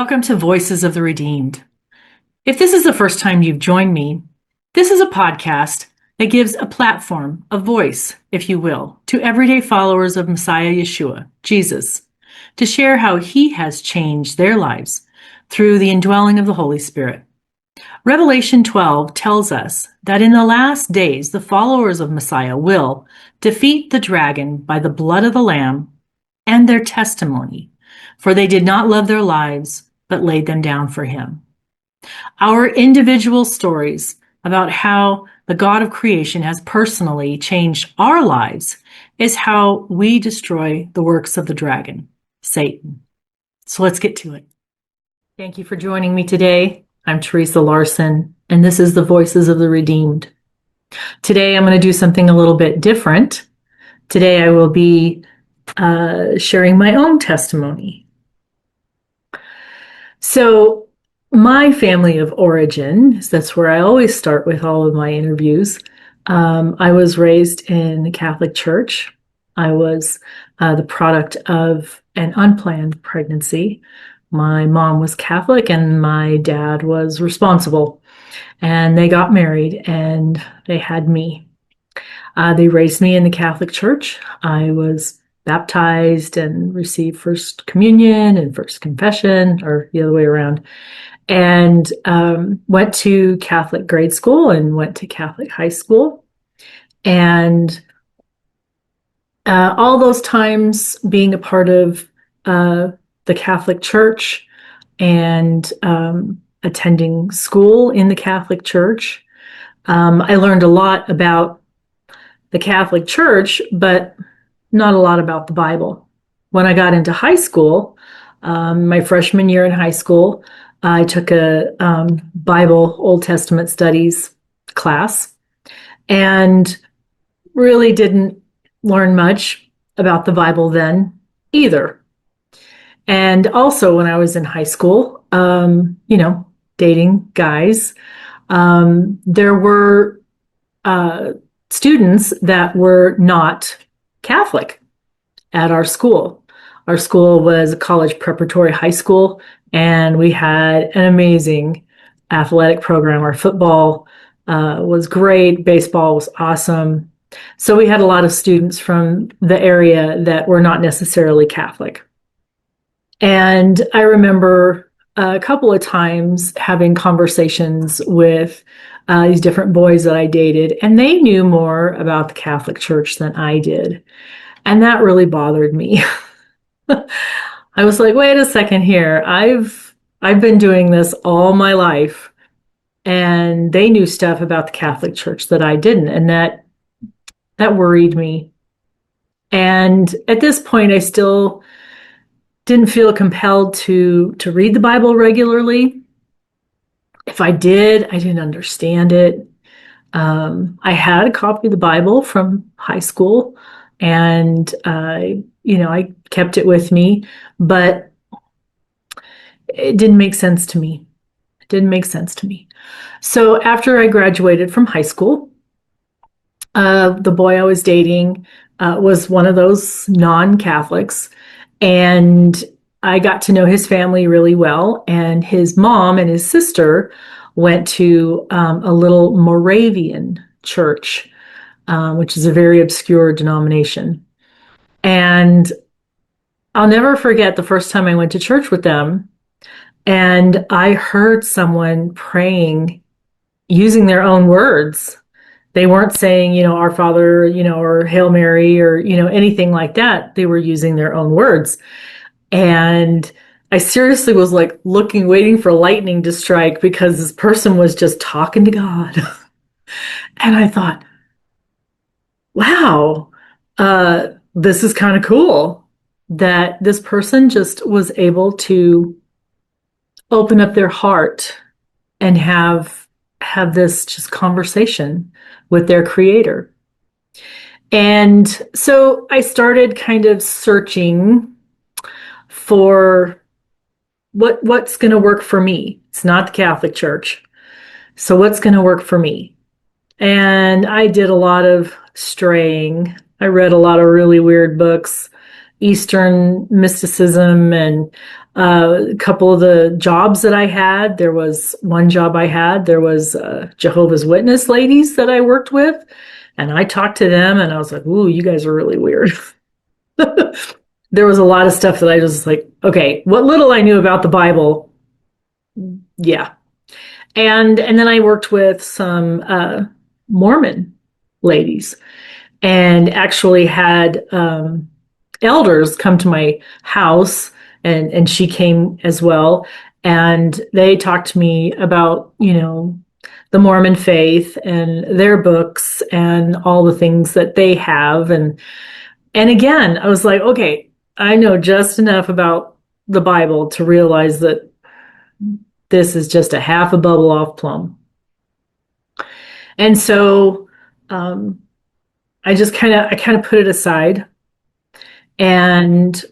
Welcome to Voices of the Redeemed. If this is the first time you've joined me, this is a podcast that gives a platform, a voice, if you will, to everyday followers of Messiah Yeshua, Jesus, to share how he has changed their lives through the indwelling of the Holy Spirit. Revelation 12 tells us that in the last days, the followers of Messiah will defeat the dragon by the blood of the Lamb and their testimony, for they did not love their lives, but laid them down for him. Our individual stories about how the God of creation has personally changed our lives is how we destroy the works of the dragon, Satan. So let's get to it. Thank you for joining me today. I'm Teresa Larsen, and this is the Voices of the Redeemed. Today I'm going to do something a little bit different. Today I will be sharing my own testimony. So my family of origin, that's where I always start with all of my interviews. I was raised in the Catholic Church. I was the product of an unplanned pregnancy. My mom was Catholic and my dad was responsible. And they got married and they had me. They raised me in the Catholic Church. I was baptized and received First Communion and First Confession, or the other way around, and went to Catholic grade school and went to Catholic high school. And all those times being a part of the Catholic Church and attending school in the Catholic Church, I learned a lot about the Catholic Church, but not a lot about the Bible. When I got into high school, my freshman year in high school, I took a Bible Old Testament studies class and really didn't learn much about the Bible then either. And also when I was in high school, dating guys, there were students that were not Catholic at our school. Our school was a college preparatory high school, and we had an amazing athletic program. Our football was great. Baseball was awesome. So we had a lot of students from the area that were not necessarily Catholic. And I remember a couple of times having conversations with these different boys that I dated, and they knew more about the Catholic Church than I did. And that really bothered me. I was like, wait a second here. I've been doing this all my life, and they knew stuff about the Catholic Church that I didn't, and that worried me. And at this point, I still didn't feel compelled to read the Bible regularly. If I did, I didn't understand it. I had a copy of the Bible from high school, and I kept it with me, but it didn't make sense to me. So after I graduated from high school, the boy I was dating was one of those non-Catholics, and I got to know his family really well, and his mom and his sister went to a little Moravian church, which is a very obscure denomination. And I'll never forget the first time I went to church with them, and I heard someone praying using their own words. They weren't saying, Our Father, or Hail Mary, or, anything like that. They were using their own words. And I seriously was like waiting for lightning to strike, because this person was just talking to God. And I thought, wow, this is kind of cool that this person just was able to open up their heart and have this just conversation with their creator. And so I started kind of searching for what's going to work for me. It's not the Catholic Church. So what's going to work for me? And I did a lot of straying. I read a lot of really weird books, Eastern mysticism, and A couple of the jobs that I had, there was one job I had, there was Jehovah's Witness ladies that I worked with, and I talked to them, and I was like, "Ooh, you guys are really weird." There was a lot of stuff that I just like, okay, what little I knew about the Bible, yeah. And then I worked with some Mormon ladies, and actually had elders come to my house, and she came as well, and they talked to me about the Mormon faith and their books and all the things that they have, and again I was like, okay, I know just enough about the Bible to realize that this is just a half a bubble off plum. And so um, I kind of put it aside, and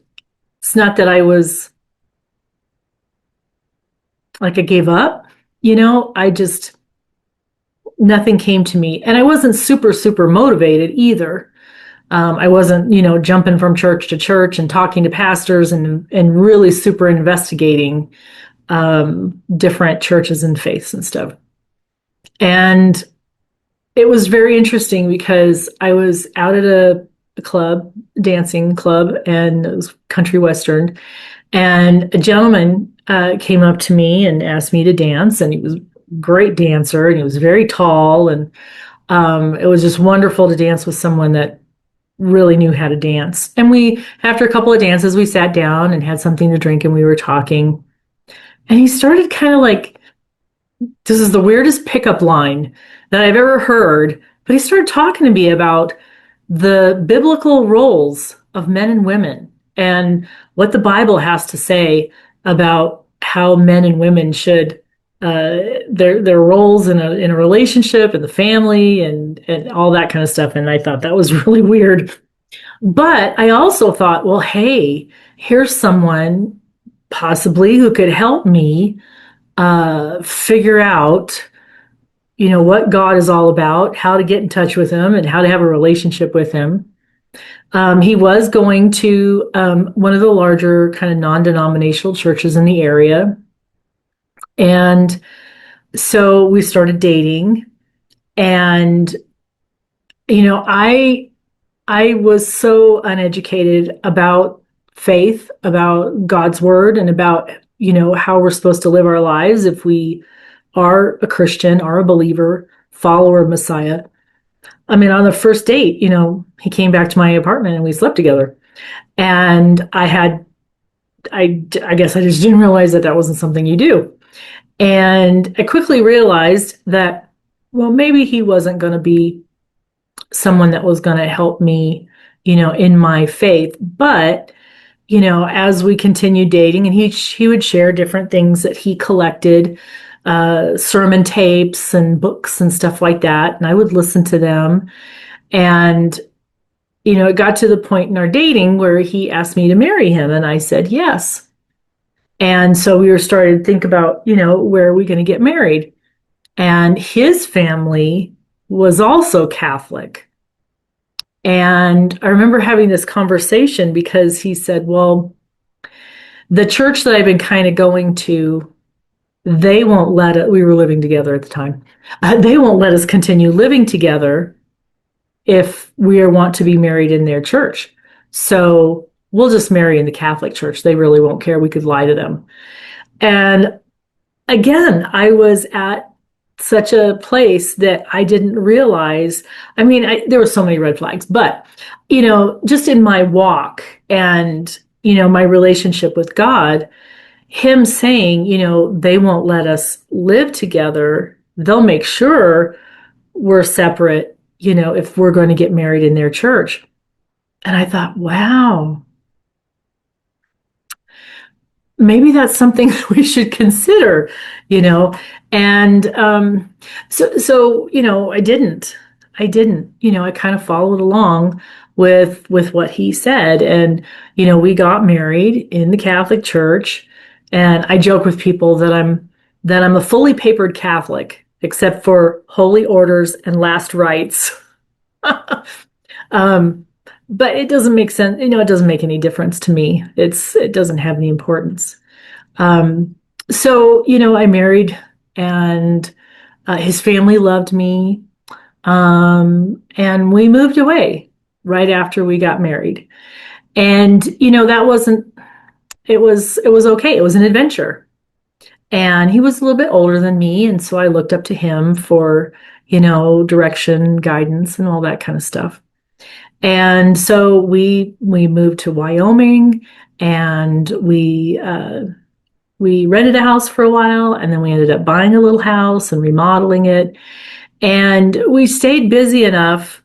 it's not that I was like I gave up, I just nothing came to me, and I wasn't super super motivated either. I wasn't jumping from church to church and talking to pastors and really super investigating different churches and faiths and stuff. And it was very interesting because I was out at a club, dancing club, and it was country western. And a gentleman came up to me and asked me to dance, and he was a great dancer, and he was very tall, and it was just wonderful to dance with someone that really knew how to dance. And after a couple of dances, we sat down and had something to drink, and we were talking. And he started kind of like, this is the weirdest pickup line that I've ever heard, but he started talking to me about the biblical roles of men and women and what the Bible has to say about how men and women should their roles in a relationship and the family and all that kind of stuff. And I thought that was really weird. But I also thought, well, hey, here's someone possibly who could help me figure out what God is all about, how to get in touch with him, and how to have a relationship with him. He was going to one of the larger kind of non-denominational churches in the area. And so we started dating. And, I was so uneducated about faith, about God's word, and about, how we're supposed to live our lives if we are a Christian, are a believer, follower of Messiah. I mean, on the first date, he came back to my apartment and we slept together. And I guess I just didn't realize that that wasn't something you do. And I quickly realized that, well, maybe he wasn't going to be someone that was going to help me, in my faith. But, as we continued dating, and he would share different things that he collected, sermon tapes and books and stuff like that. And I would listen to them. And, it got to the point in our dating where he asked me to marry him. And I said, yes. And so we were starting to think about, where are we going to get married? And his family was also Catholic. And I remember having this conversation because he said, well, the church that I've been kind of going to, they won't let it, we were living together at the time. They won't let us continue living together if we want to be married in their church. So we'll just marry in the Catholic church. They really won't care. We could lie to them. And again, I was at such a place that I didn't realize. I mean, there were so many red flags, but, just in my walk and, my relationship with God, him saying, they won't let us live together. They'll make sure we're separate, if we're going to get married in their church. And I thought, wow, maybe that's something we should consider, you know. And so I didn't, I kind of followed along with what he said, and we got married in the Catholic Church. And I joke with people that I'm a fully papered Catholic, except for holy orders and last rites. um, but it doesn't make sense, it doesn't make any difference to me. It doesn't have any importance. Um, so, I married, and his family loved me. And we moved away right after we got married. And, that wasn't, it was okay. It was an adventure. And he was a little bit older than me. And so I looked up to him for, direction, guidance, and all that kind of stuff. And so we moved to Wyoming, and we rented a house for a while, and then we ended up buying a little house and remodeling it. And we stayed busy enough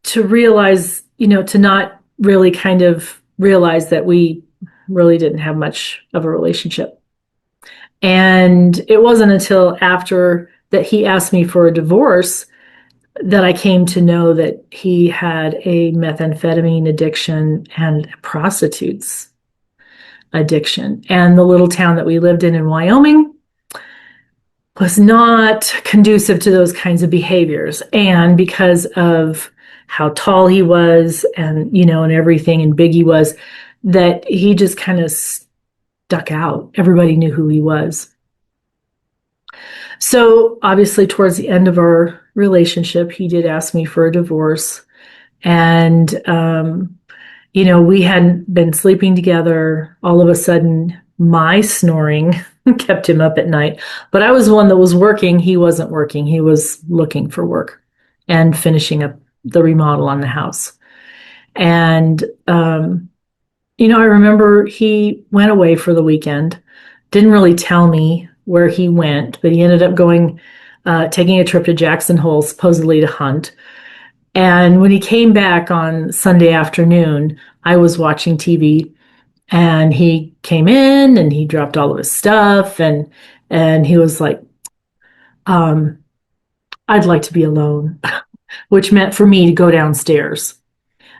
to realize, to not really kind of realize that we really didn't have much of a relationship. And it wasn't until after that he asked me for a divorce that I came to know that he had a methamphetamine addiction and prostitutes addiction. And the little town that we lived in Wyoming was not conducive to those kinds of behaviors. And because of how tall he was, and, and everything, and big he was, that he just kind of stuck out. Everybody knew who he was. So obviously, towards the end of our relationship, he did ask me for a divorce. And, we hadn't been sleeping together. All of a sudden, my snoring kept him up at night. But I was the one that was working. He wasn't working. He was looking for work and finishing up the remodel on the house. And, I remember he went away for the weekend, didn't really tell me where he went, but he ended up taking a trip to Jackson Hole, supposedly to hunt. And when he came back on Sunday afternoon, I was watching TV, and he came in and he dropped all of his stuff, and he was like, um, I'd like to be alone, which meant for me to go downstairs.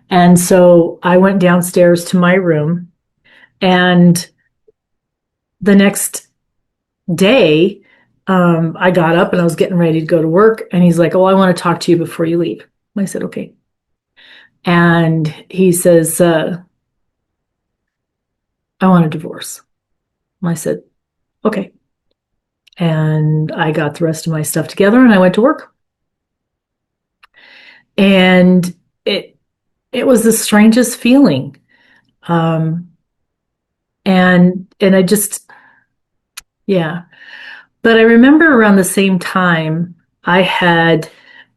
And so I went downstairs to my room, and the next day, I got up and I was getting ready to go to work, and he's like, "Oh, I want to talk to you before you leave." I said, "Okay." And he says, "I want a divorce." I said, "Okay." And I got the rest of my stuff together and I went to work. And it was the strangest feeling. Um, and I just, yeah. But I remember around the same time I had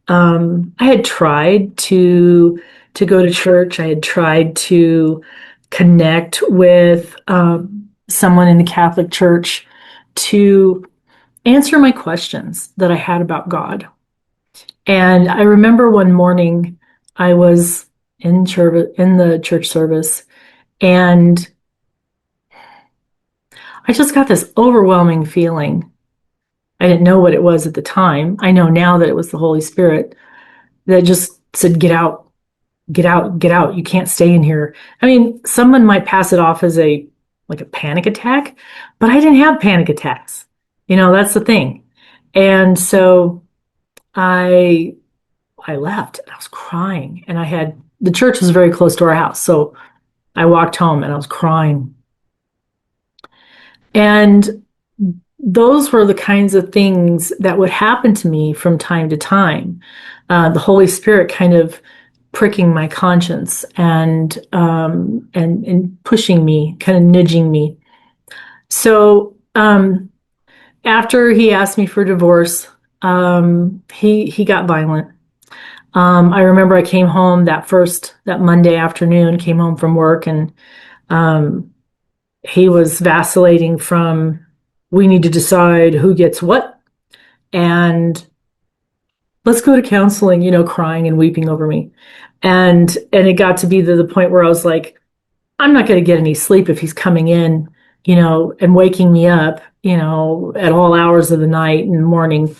I had tried to go to church. I had tried to connect with someone in the Catholic Church to answer my questions that I had about God. And I remember one morning I was in the church service, and I just got this overwhelming feeling. I didn't know what it was at the time. I know now that it was the Holy Spirit that just said, "Get out, get out, get out. You can't stay in here." I mean, someone might pass it off as a panic attack, but I didn't have panic attacks. That's the thing. And so I I left, and I was crying, and the church was very close to our house. So I walked home and I was crying. And those were the kinds of things that would happen to me from time to time. The Holy Spirit kind of pricking my conscience, and pushing me, kind of nudging me. So after he asked me for divorce, he got violent. I remember I came home that Monday afternoon, came home from work, and um, he was vacillating from, "We need to decide who gets what, and let's go to counseling," crying and weeping over me. And it got to be to the point where I was like, I'm not going to get any sleep if he's coming in, and waking me up, at all hours of the night and morning.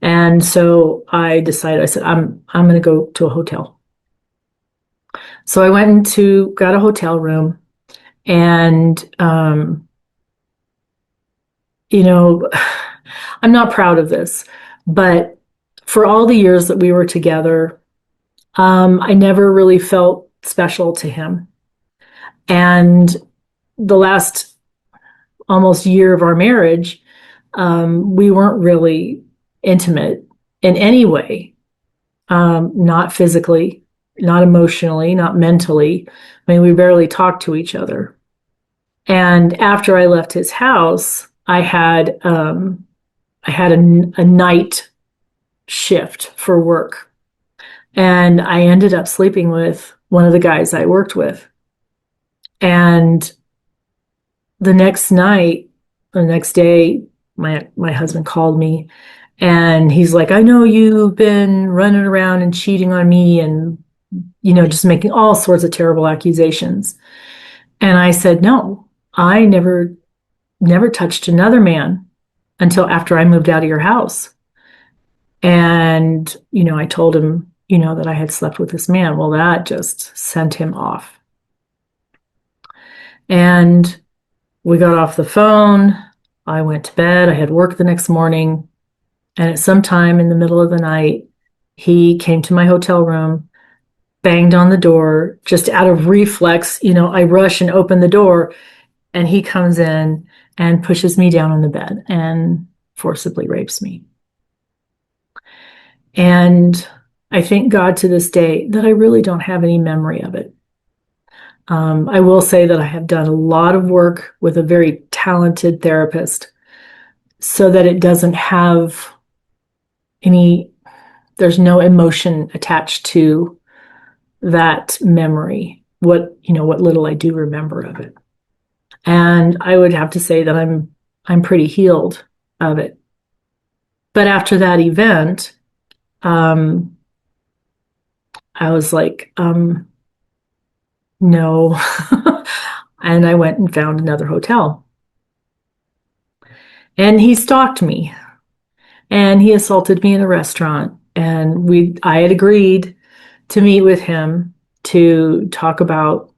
And so I said, I'm going to go to a hotel. So I went got a hotel room, and, you know, I'm not proud of this, but for all the years that we were together, I never really felt special to him. And the last almost year of our marriage, we weren't really intimate in any way, not physically, not emotionally, not mentally. I mean, we barely talked to each other. And after I left his house, I had a night shift for work, and I ended up sleeping with one of the guys I worked with. And the next night, the next day, my husband called me, and he's like, "I know you've been running around and cheating on me, and just making all sorts of terrible accusations." And I said, "No, I never touched another man until after I moved out of your house." And, I told him, that I had slept with this man. Well, that just sent him off. And we got off the phone. I went to bed. I had work the next morning. And at some time in the middle of the night, he came to my hotel room, banged on the door, just out of reflex. I rush and open the door, and he comes in and pushes me down on the bed and forcibly rapes me. And I thank God to this day that I really don't have any memory of it. I will say that I have done a lot of work with a very talented therapist so that it doesn't have any, there's no emotion attached to that memory, what little I do remember of it. And I would have to say that I'm pretty healed of it. But after that event, um, I was like, no. And I went and found another hotel. And he stalked me and he assaulted me in a restaurant. And I had agreed to meet with him to talk about,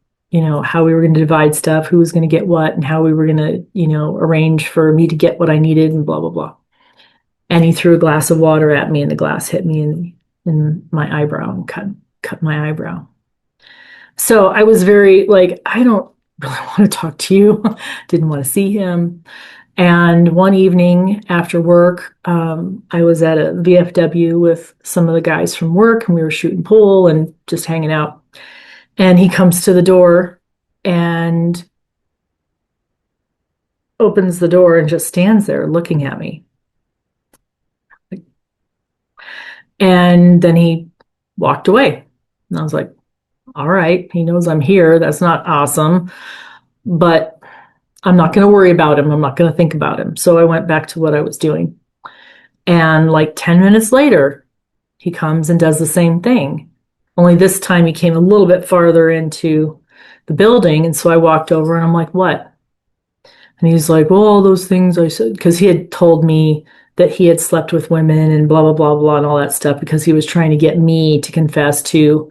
how we were going to divide stuff, who was going to get what, and how we were going to, arrange for me to get what I needed and blah, blah, blah. And he threw a glass of water at me and the glass hit me in my eyebrow and cut my eyebrow. So I was very like, I don't really want to talk to you. Didn't want to see him. And one evening after work, I was at a VFW with some of the guys from work, and we were shooting pool and just hanging out. And he comes to the door and opens the door and just stands there looking at me. And then he walked away. And I was like, all right, he knows I'm here. That's not awesome, but I'm not going to worry about him. I'm not going to think about him. So I went back to what I was doing. And like 10 minutes later, he comes and does the same thing. Only this time he came a little bit farther into the building. And so I walked over and I'm like, what? And he's like, well, all those things I said, because he had told me that he had slept with women and blah, blah, blah, blah, and all that stuff because he was trying to get me to confess to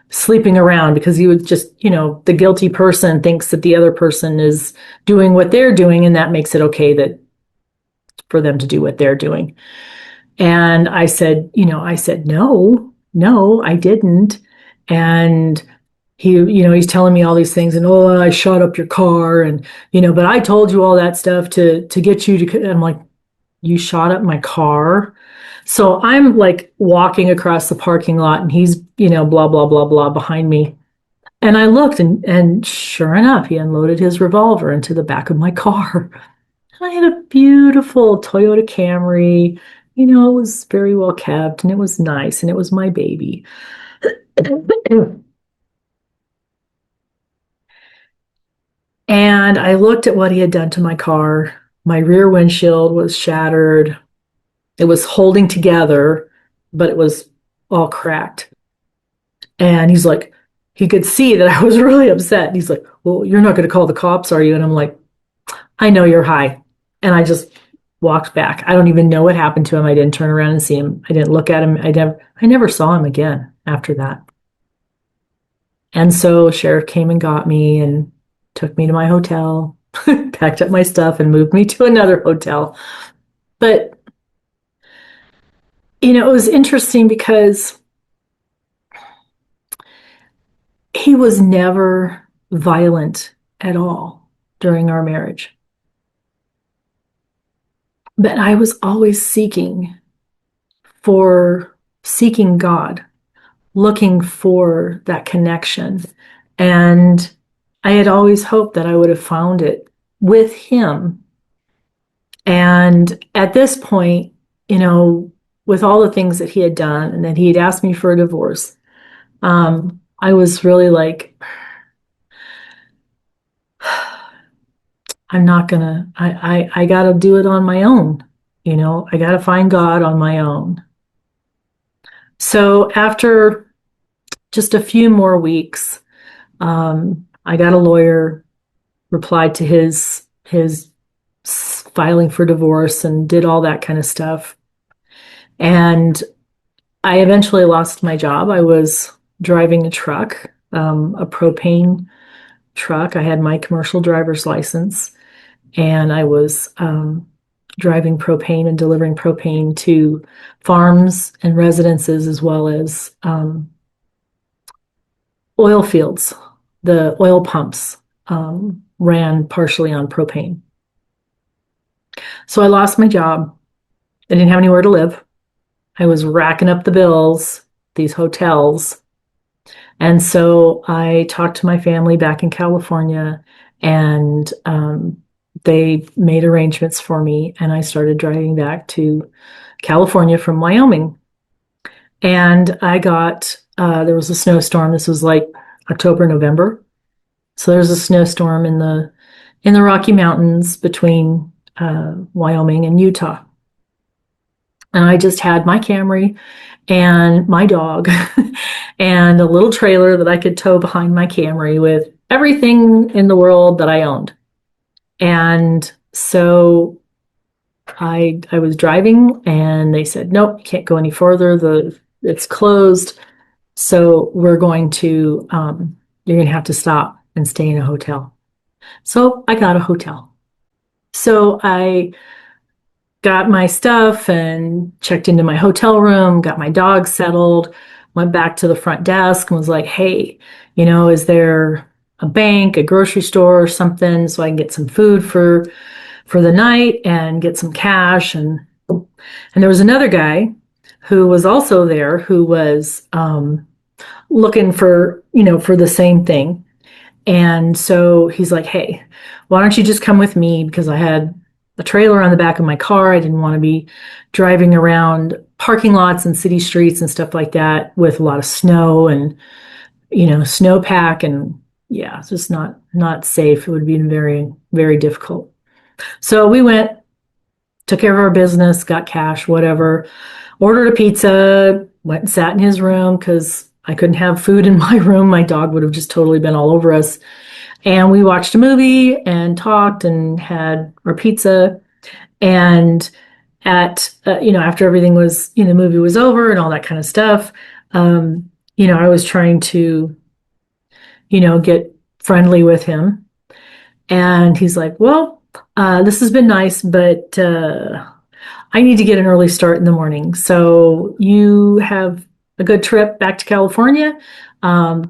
sleeping around because he would just, the guilty person thinks that the other person is doing what they're doing, and that makes it okay that for them to do what they're doing. And I said, no, no, I didn't. And he's telling me all these things and, oh, I shot up your car and, but I told you all that stuff to get you to, I'm like, you shot up my car. So I'm like walking across the parking lot and he's, blah, blah, blah, blah behind me. And I looked and sure enough, he unloaded his revolver into the back of my car. And I had a beautiful Toyota Camry. It was very well kept and it was nice and it was my baby. And I looked at what he had done to my car. My rear windshield was shattered. It was holding together, but it was all cracked. And he's like, he could see that I was really upset. And he's like, well, you're not going to call the cops, are you? And I'm like, I know you're high. And I just walked back. I don't even know what happened to him. I didn't turn around and see him. I didn't look at him. I never saw him again after that. And so sheriff came and got me and took me to my hotel, packed up my stuff and moved me to another hotel. But, it was interesting because he was never violent at all during our marriage. But I was always for seeking God, looking for that connection. And I had always hoped that I would have found it with him. And at this point, you know, with all the things that he had done and that he had asked me for a divorce, I was really like, I'm not gonna, I gotta do it on my own. I gotta find God on my own. So after just a few more weeks, I got a lawyer, replied to his filing for divorce and did all that kind of stuff. And I eventually lost my job. I was driving a truck, a propane truck. I had my commercial driver's license, and I was driving propane and delivering propane to farms and residences as well as oil fields. The oil pumps ran partially on propane. So I lost my job. I didn't have anywhere to live. I was racking up the bills, these hotels. And so I talked to my family back in California, and they made arrangements for me, and I started driving back to California from Wyoming. And there was a snowstorm. This was like October, November. So there was a snowstorm in the Rocky Mountains between Wyoming and Utah. And I just had my Camry and my dog and a little trailer that I could tow behind my Camry with everything in the world that I owned. And so I was driving and they said, nope, you can't go any further. It's closed. So you're going to have to stop and stay in a hotel. So I got a hotel. So I got my stuff and checked into my hotel room, got my dog settled, went back to the front desk and was like, hey, is there a bank, a grocery store or something so I can get some food for the night and get some cash? And there was another guy who was also there who was looking for the same thing. And so he's like, hey, why don't you just come with me? Because I had a trailer on the back of my car. I didn't want to be driving around parking lots and city streets and stuff like that with a lot of snow and, snowpack. And yeah, it's just not safe. It would be very, very difficult. So we went, took care of our business, got cash, whatever, ordered a pizza, went and sat in his room because I couldn't have food in my room. My dog would have just totally been all over us. And we watched a movie and talked and had our pizza. And after everything was, the movie was over and all that kind of stuff, I was trying to, get friendly with him. And he's like, well, this has been nice, but I need to get an early start in the morning. So you have a good trip back to California.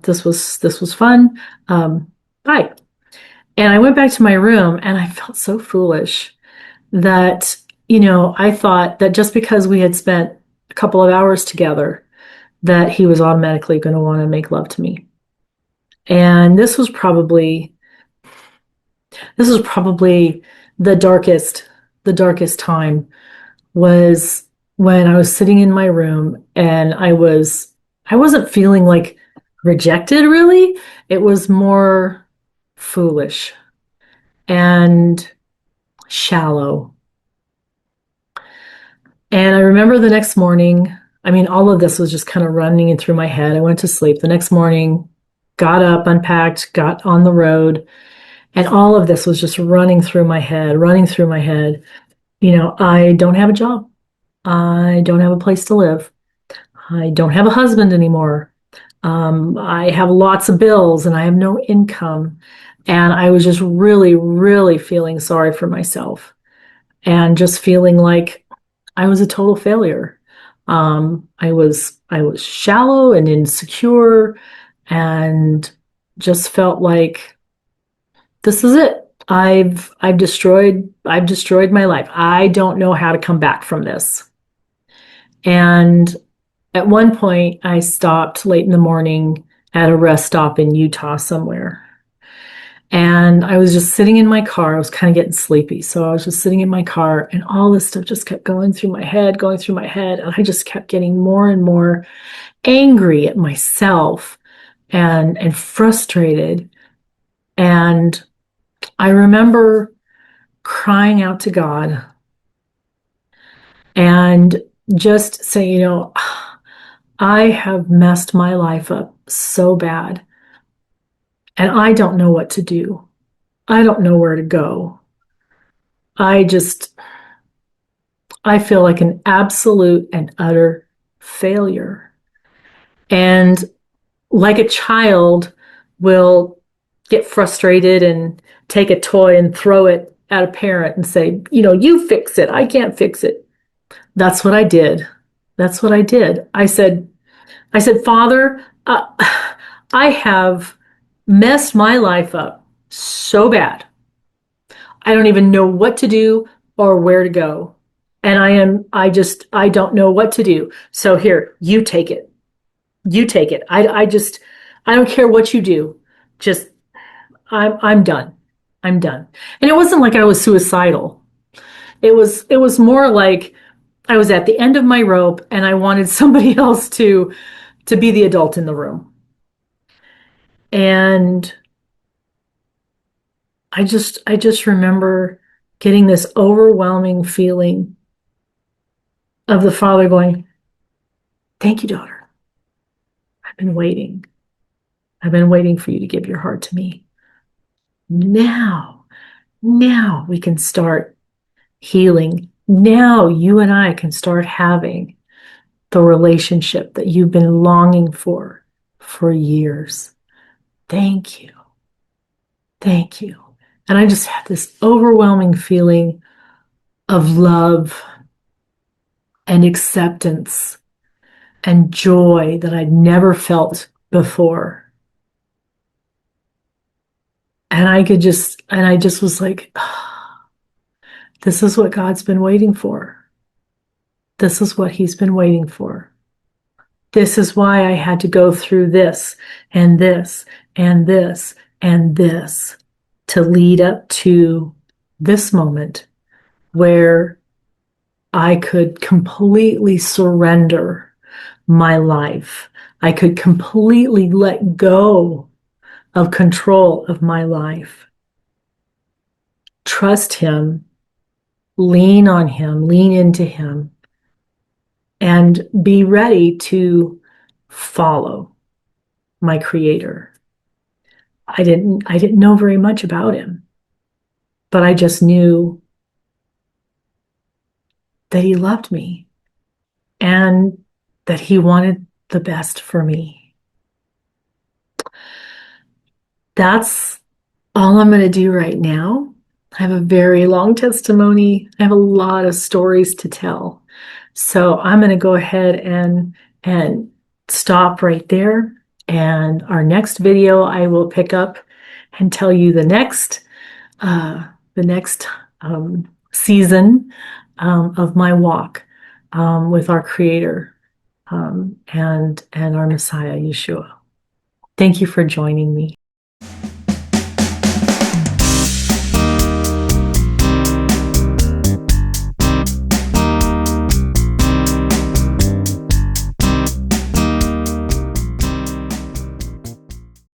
This was fun. Bye. And I went back to my room and I felt so foolish that, I thought that just because we had spent a couple of hours together, that he was automatically going to want to make love to me. And this was probably the darkest time was when I was sitting in my room and I wasn't feeling like rejected really. It was more foolish and shallow. And I remember the next morning, I mean, all of this was just kind of running in through my head. I went to sleep the next morning, got up, unpacked, got on the road, and all of this was just running through my head, running through my head. I don't have a job. I don't have a place to live. I don't have a husband anymore. I have lots of bills and I have no income. And I was just really, really feeling sorry for myself and just feeling like I was a total failure. I was shallow and insecure and just felt like this is it. I've destroyed my life. I don't know how to come back from this. And at one point, I stopped late in the morning at a rest stop in Utah somewhere. And I was just sitting in my car. I was kind of getting sleepy. So I was just sitting in my car, and all this stuff just kept going through my head, going through my head. And I just kept getting more and more angry at myself and frustrated. And I remember crying out to God and just saying, I have messed my life up so bad, and I don't know what to do. I don't know where to go. I just, I feel like an absolute and utter failure. And like a child will get frustrated and take a toy and throw it at a parent and say, you fix it. I can't fix it. That's what I did. That's what I did. I said, Father, I have messed my life up so bad. I don't even know what to do or where to go. And I don't know what to do. So here, you take it. You take it. I don't care what you do. Just, I'm done. I'm done. And it wasn't like I was suicidal. It was more like I was at the end of my rope and I wanted somebody else to be the adult in the room. And I just remember getting this overwhelming feeling of the Father going, "Thank you, daughter. I've been waiting. I've been waiting for you to give your heart to me. Now, now we can start healing. Now you and I can start having the relationship that you've been longing for years. Thank you. Thank you." And I just had this overwhelming feeling of love and acceptance and joy that I'd never felt before. And I just was like, "Ah, this is what God's been waiting for. This is what He's been waiting for. This is why I had to go through this and this and this and this to lead up to this moment where I could completely surrender my life. I could completely let go of control of my life. Trust Him, lean on Him, lean into Him, and be ready to follow my Creator. I didn't know very much about Him, but I just knew that He loved me and that He wanted the best for me. That's all I'm going to do right now. I have a very long testimony. I have a lot of stories to tell. So I'm going to go ahead and stop right there. And our next video, I will pick up and tell you the next season of my walk with our Creator and our Messiah, Yeshua. Thank you for joining me.